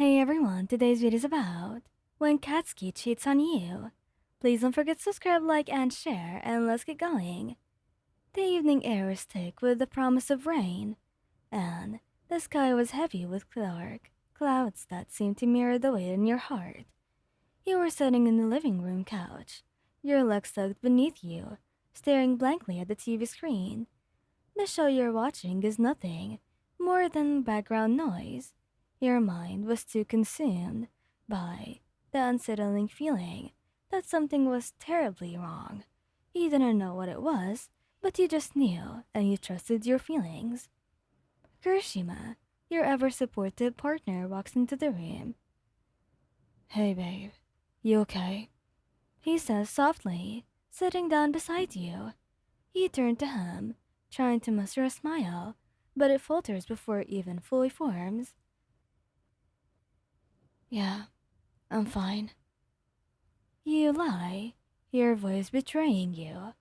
Hey everyone, today's video is about when Katsuki cheats on you. Please don't forget to subscribe, like, and share, and let's get going. The evening air was thick with the promise of rain, and the sky was heavy with dark clouds that seemed to mirror the weight in your heart. You were sitting in the living room couch, your legs tucked beneath you, staring blankly at the TV screen. The show you're watching is nothing more than background noise. Your mind was too consumed by the unsettling feeling that something was terribly wrong. You didn't know what it was, but you just knew and you trusted your feelings. Kirishima, your ever supportive partner, walks into the room. Hey babe, you okay? He says softly, sitting down beside you. You turn to him, trying to muster a smile, but it falters before it even fully forms. Yeah, I'm fine. You lie, your voice betraying you.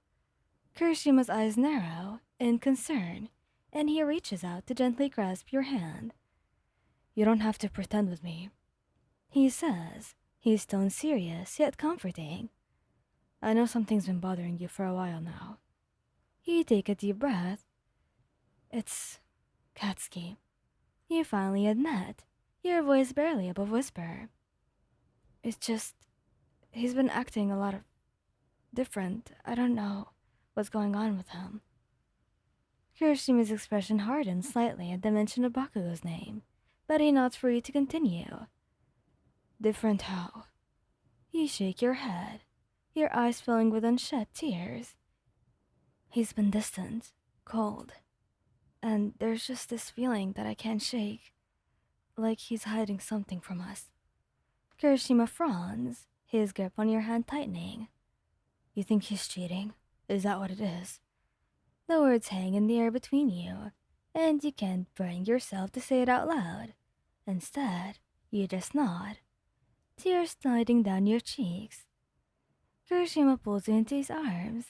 Kirishima's eyes narrow in concern, and he reaches out to gently grasp your hand. You don't have to pretend with me, he says, his tone serious yet comforting. I know something's been bothering you for a while now. You take a deep breath. It's Katsuki. You finally admit, your voice barely above whisper. It's just, he's been acting a lot of different. I don't know what's going on with him. Kirishima's expression hardens slightly at the mention of Bakugo's name, but he nods for you to continue. Different how? You shake your head, your eyes filling with unshed tears. He's been distant, cold, and there's just this feeling that I can't shake, like he's hiding something from us. Kirishima frowns, his grip on your hand tightening. You think he's cheating? Is that what it is? The words hang in the air between you, and you can't bring yourself to say it out loud. Instead, you just nod, tears sliding down your cheeks. Kirishima pulls you into his arms,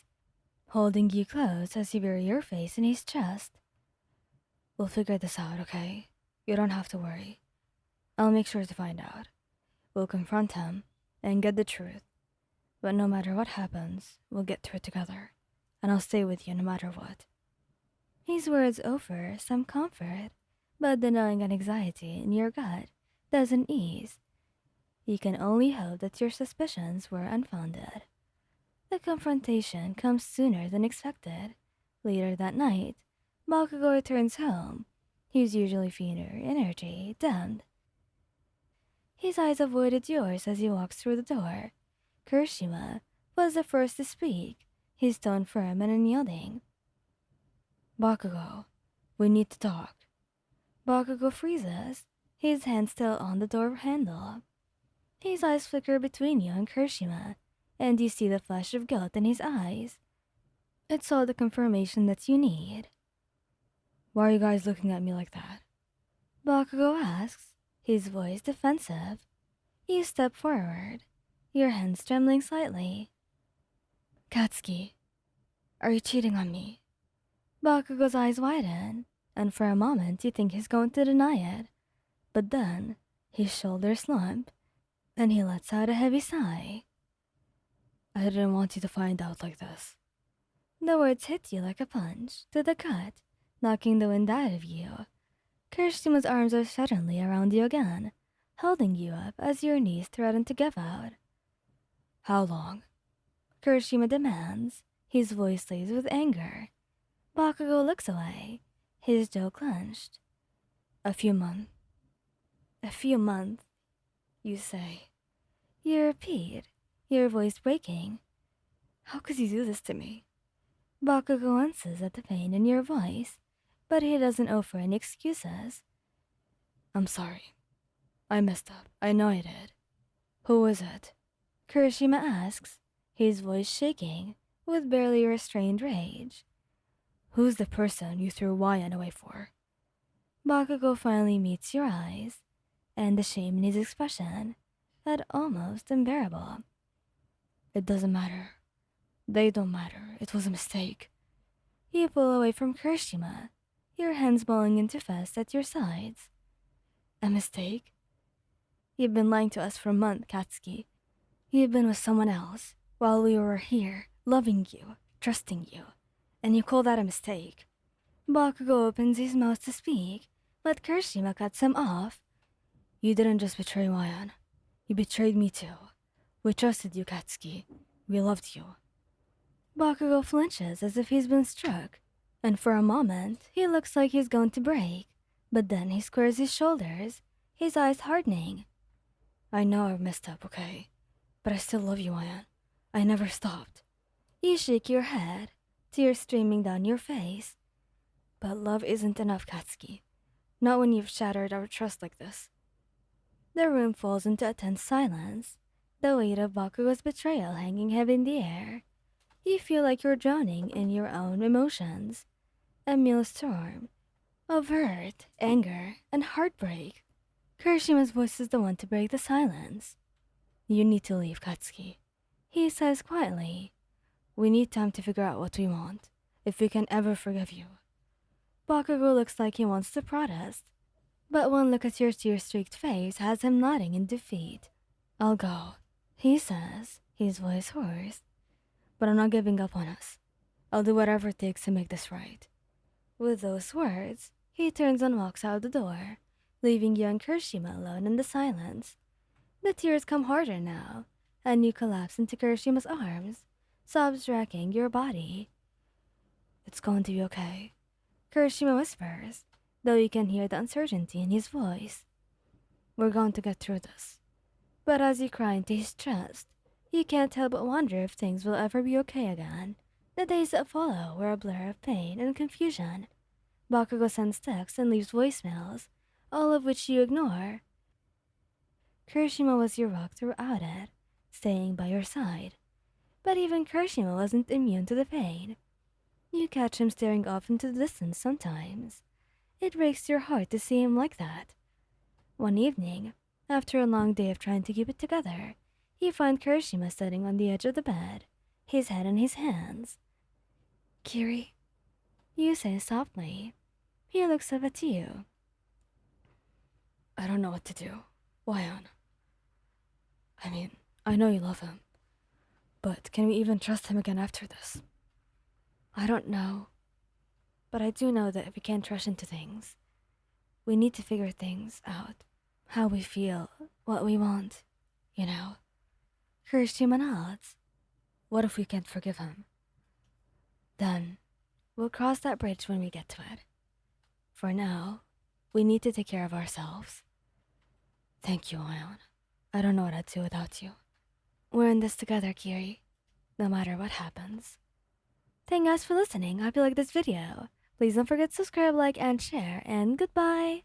holding you close as you bury your face in his chest. We'll figure this out, okay? You don't have to worry. I'll make sure to find out. We'll confront him and get the truth. But no matter what happens, we'll get through it together, and I'll stay with you no matter what. His words offer some comfort, but the gnawing anxiety in your gut doesn't ease. You can only hope that your suspicions were unfounded. The confrontation comes sooner than expected. Later that night, Bakugo returns home, his usually finer energy dimmed. His eyes avoided yours as he walks through the door. Kirishima was the first to speak, his tone firm and unyielding. Bakugo, we need to talk. Bakugo freezes, his hand still on the door handle. His eyes flicker between you and Kirishima, and you see the flash of guilt in his eyes. It's all the confirmation that you need. Why are you guys looking at me like that? Bakugo asks, his voice defensive. You step forward, your hands trembling slightly. Katsuki, are you cheating on me? Bakugo's eyes widen, and for a moment you think he's going to deny it. But then, his shoulders slump, and he lets out a heavy sigh. I didn't want you to find out like this. The words hit you like a punch to the gut, knocking the wind out of you. Kirishima's arms are suddenly around you again, holding you up as your knees threaten to give out. How long? Kirishima demands, his voice lays with anger. Bakugo looks away, his jaw clenched. A few months. A few months, you say. You repeat, your voice breaking. How could you do this to me? Bakugo winces at the pain in your voice, but he doesn't offer any excuses. I'm sorry. I messed up. I know I did. Who is it? Kirishima asks, his voice shaking with barely restrained rage. Who's the person you threw Wayan away for? Bakugo finally meets your eyes, and the shame in his expression, that almost unbearable. It doesn't matter. They don't matter. It was a mistake. You pull away from Kirishima, your hands balling into fists at your sides. A mistake? You've been lying to us for a month, Katsuki. You've been with someone else while we were here, loving you, trusting you. And you call that a mistake. Bakugo opens his mouth to speak, but Kirishima cuts him off. You didn't just betray Ryan. You betrayed me too. We trusted you, Katsuki. We loved you. Bakugo flinches as if he's been struck, and for a moment, he looks like he's going to break. But then he squares his shoulders, his eyes hardening. I know I messed up, okay? But I still love you, Ryan. I never stopped. You shake your head, tears streaming down your face. But love isn't enough, Katsuki. Not when you've shattered our trust like this. The room falls into a tense silence, the weight of Bakugo's betrayal hanging heavy in the air. You feel like you're drowning in your own emotions. A maelstrom of hurt, anger, and heartbreak. Kirishima's voice is the one to break the silence. You need to leave, Katsuki. He says quietly. We need time to figure out what we want, if we can ever forgive you. Bakugo looks like he wants to protest, but one look at your tear-streaked face has him nodding in defeat. I'll go, he says, his voice hoarse. But I'm not giving up on us. I'll do whatever it takes to make this right. With those words, he turns and walks out the door, leaving you and Kirishima alone in the silence. The tears come harder now, and you collapse into Kirishima's arms, sobs racking your body. It's going to be okay, Kirishima whispers, though you can hear the uncertainty in his voice. We're going to get through this. But as you cry into his chest, you can't help but wonder if things will ever be okay again. The days that follow were a blur of pain and confusion. Bakugo sends texts and leaves voicemails, all of which you ignore. Kirishima was your rock throughout it, staying by your side. But even Kirishima wasn't immune to the pain. You catch him staring off into the distance sometimes. It breaks your heart to see him like that. One evening, after a long day of trying to keep it together, you find Kirishima sitting on the edge of the bed, his head in his hands. Kiri, you say softly. He looks up at you. I don't know what to do. Wyon. I mean, I know you love him. But can we even trust him again after this? I don't know. But I do know that we can't rush into things. We need to figure things out. How we feel, what we want, you know. Kirishima nods. What if we can't forgive him? Then, we'll cross that bridge when we get to it. For now, we need to take care of ourselves. Thank you, Ion. I don't know what I'd do without you. We're in this together, Kiri. No matter what happens. Thank you guys for listening. I hope you liked this video. Please don't forget to subscribe, like, and share, and goodbye!